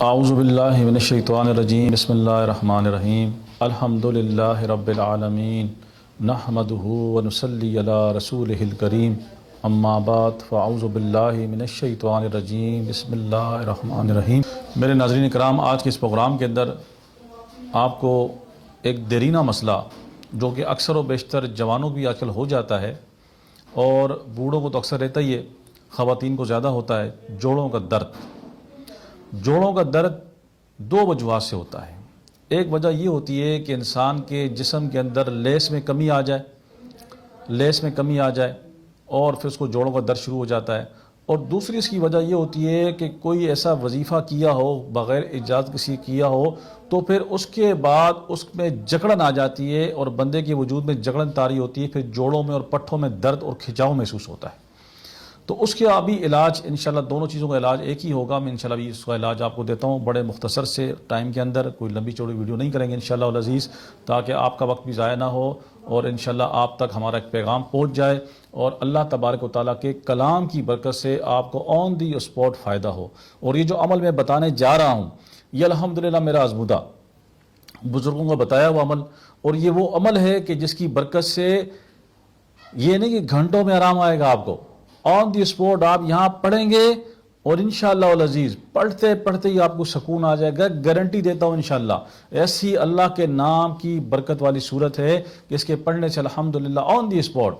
اعوذ باللہ من الشیطان الرجیم بسم اللہ الرحمن الرحیم الحمدللہ رب العالمین نحمدہ ونصلی علی رسولہ الکریم اما بعد فاعوذ باللہ من الشیطان الرجیم بسم اللہ الرحمن الرحیم۔ میرے ناظرین کرام، آج کے اس پروگرام کے اندر آپ کو ایک دیرینہ مسئلہ جو کہ اکثر و بیشتر جوانوں بھی آج کل ہو جاتا ہے اور بوڑھوں کو تو اکثر رہتا ہی ہے، خواتین کو زیادہ ہوتا ہے، جوڑوں کا درد۔ جوڑوں کا درد دو وجوہات سے ہوتا ہے۔ ایک وجہ یہ ہوتی ہے کہ انسان کے جسم کے اندر لیس میں کمی آ جائے اور پھر اس کو جوڑوں کا درد شروع ہو جاتا ہے، اور دوسری اس کی وجہ یہ ہوتی ہے کہ کوئی ایسا وظیفہ کیا ہو، بغیر اجازت کسی کیا ہو، تو پھر اس کے بعد اس میں جکڑن آ جاتی ہے اور بندے کے وجود میں جکڑن طاری ہوتی ہے، پھر جوڑوں میں اور پٹھوں میں درد اور کھچاؤ محسوس ہوتا ہے۔ تو اس کے ابھی علاج انشاءاللہ دونوں چیزوں کا علاج ایک ہی ہوگا۔ میں انشاءاللہ بھی اس کا علاج آپ کو دیتا ہوں بڑے مختصر سے ٹائم کے اندر، کوئی لمبی چوڑی ویڈیو نہیں کریں گے انشاءاللہ العزیز، تاکہ آپ کا وقت بھی ضائع نہ ہو اور انشاءاللہ آپ تک ہمارا ایک پیغام پہنچ جائے اور اللہ تبارک و تعالیٰ کے کلام کی برکت سے آپ کو آن دی اسپاٹ فائدہ ہو۔ اور یہ جو عمل میں بتانے جا رہا ہوں یہ الحمدللہ میرا آزمودہ بزرگوں کا بتایا ہوا عمل، اور یہ وہ عمل ہے کہ جس کی برکت سے یہ نہیں کہ گھنٹوں میں آرام آئے گا آپ کو، آن دی اسپاٹ آپ یہاں پڑھیں گے اور انشاءاللہ العزیز پڑھتے پڑھتے ہی آپ کو سکون آ جائے گا، گارنٹی دیتا ہوں انشاءاللہ۔ ایسی اللہ کے نام کی برکت والی صورت ہے کہ اس کے پڑھنے سے الحمدللہ آن دی اسپاٹ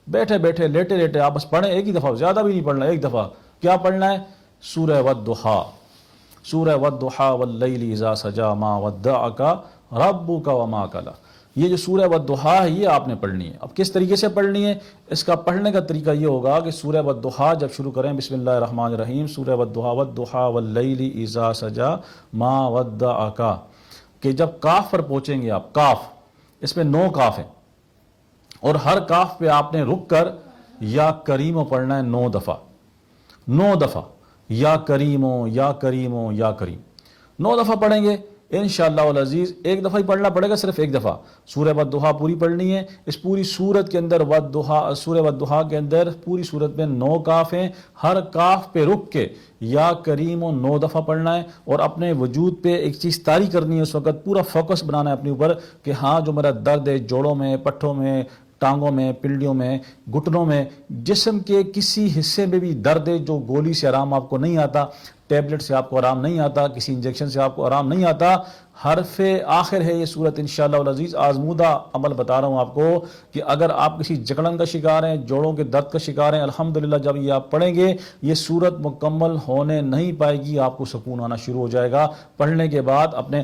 بیٹھے بیٹھے لیٹے لیٹے آپ بس پڑھیں، ایک ہی دفعہ، زیادہ بھی نہیں پڑھنا، ایک دفعہ کیا پڑھنا ہے؟ سورہ والضحیٰ، سورہ والضحیٰ واللیل اذا سجی ما ودعک ربک وما قلی۔ یہ جو سورہ والضحیٰ ہے یہ آپ نے پڑھنی ہے۔ اب کس طریقے سے پڑھنی ہے؟ اس کا پڑھنے کا طریقہ یہ ہوگا کہ سورہ والضحیٰ جب شروع کریں بسم اللہ الرحمن الرحیم، سورہ والضحیٰ والضحیٰ واللیل اذا سجی ما ودعک، کہ جب کاف پر پہنچیں گے آپ، کاف، اس میں 9 کاف ہیں اور ہر کاف پہ آپ نے رک کر یا کریمو پڑھنا ہے 9 دفعہ، 9 دفعہ یا کریمو یا کریمو یا کریم، 9 دفعہ پڑھیں گے انشاءاللہ العزیز۔ ایک دفعہ ہی پڑھنا پڑے گا، صرف ایک دفعہ سورہ والضحیٰ پوری پڑھنی ہے۔ اس پوری سورت کے اندر سورہ والضحیٰ کے اندر پوری سورت میں 9 کاف ہیں، ہر کاف پہ رک کے یا کریم 9 دفعہ پڑھنا ہے، اور اپنے وجود پہ ایک چیز طاری کرنی ہے، اس وقت پورا فوکس بنانا ہے اپنے اوپر کہ ہاں جو میرا درد ہے جوڑوں میں، پٹھوں میں، ٹانگوں میں، پنڈلیوں میں، گھٹنوں میں، جسم کے کسی حصے میں بھی درد ہے جو گولی سے آرام آپ کو نہیں آتا، ٹیبلٹ سے آپ کو آرام نہیں آتا، کسی انجیکشن سے آپ کو آرام نہیں آتا، حرف آخر ہے یہ صورت انشاءاللہ العزیز۔ آزمودہ عمل بتا رہا ہوں آپ کو کہ اگر آپ کسی جکڑن کا شکار ہیں، جوڑوں کے درد کا شکار ہیں، الحمدللہ جب یہ آپ پڑھیں گے یہ صورت مکمل ہونے نہیں پائے گی، آپ کو سکون آنا شروع ہو جائے گا۔ پڑھنے کے بعد اپنے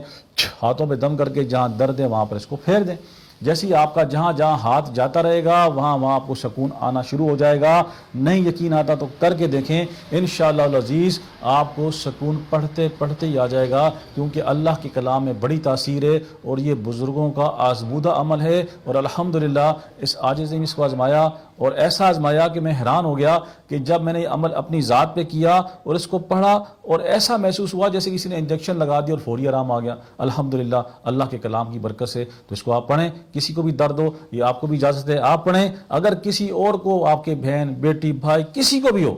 ہاتھوں پہ دم کر کے جہاں درد ہے وہاں پر اس کو پھیر دیں، جیسے ہی آپ کا جہاں جہاں ہاتھ جاتا رہے گا وہاں وہاں آپ کو سکون آنا شروع ہو جائے گا۔ نہیں یقین آتا تو کر کے دیکھیں، انشاءاللہ العزیز آپ کو سکون پڑھتے پڑھتے ہی آ جائے گا، کیونکہ اللہ کے کلام میں بڑی تاثیر ہے اور یہ بزرگوں کا آزمودہ عمل ہے، اور الحمدللہ اس عاجز نے اس کو آزمایا اور ایسا آزمایا کہ میں حیران ہو گیا کہ جب میں نے یہ عمل اپنی ذات پہ کیا اور اس کو پڑھا اور ایسا محسوس ہوا جیسے کسی نے انجیکشن لگا دیا اور فوری آرام آ گیا الحمدللہ اللہ کے کلام کی برکت سے۔ تو اس کو آپ پڑھیں، کسی کو بھی درد ہو یہ آپ کو بھی اجازت ہے آپ پڑھیں، اگر کسی اور کو، آپ کے بہن، بیٹی، بھائی، کسی کو بھی ہو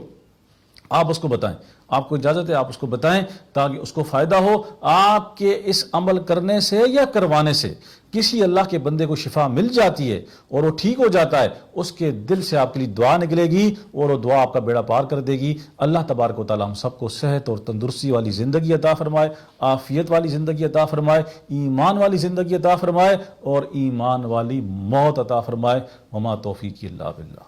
آپ اس کو بتائیں، آپ کو اجازت ہے آپ اس کو بتائیں تاکہ اس کو فائدہ ہو۔ آپ کے اس عمل کرنے سے یا کروانے سے کسی اللہ کے بندے کو شفا مل جاتی ہے اور وہ ٹھیک ہو جاتا ہے، اس کے دل سے آپ کے لیے دعا نکلے گی اور وہ دعا آپ کا بیڑا پار کر دے گی۔ اللہ تبارک و تعالی ہم سب کو صحت اور تندرستی والی زندگی عطا فرمائے، عافیت والی زندگی عطا فرمائے، ایمان والی زندگی عطا فرمائے اور ایمان والی موت عطا فرمائے۔ وما توفیقی اللہ باللہ۔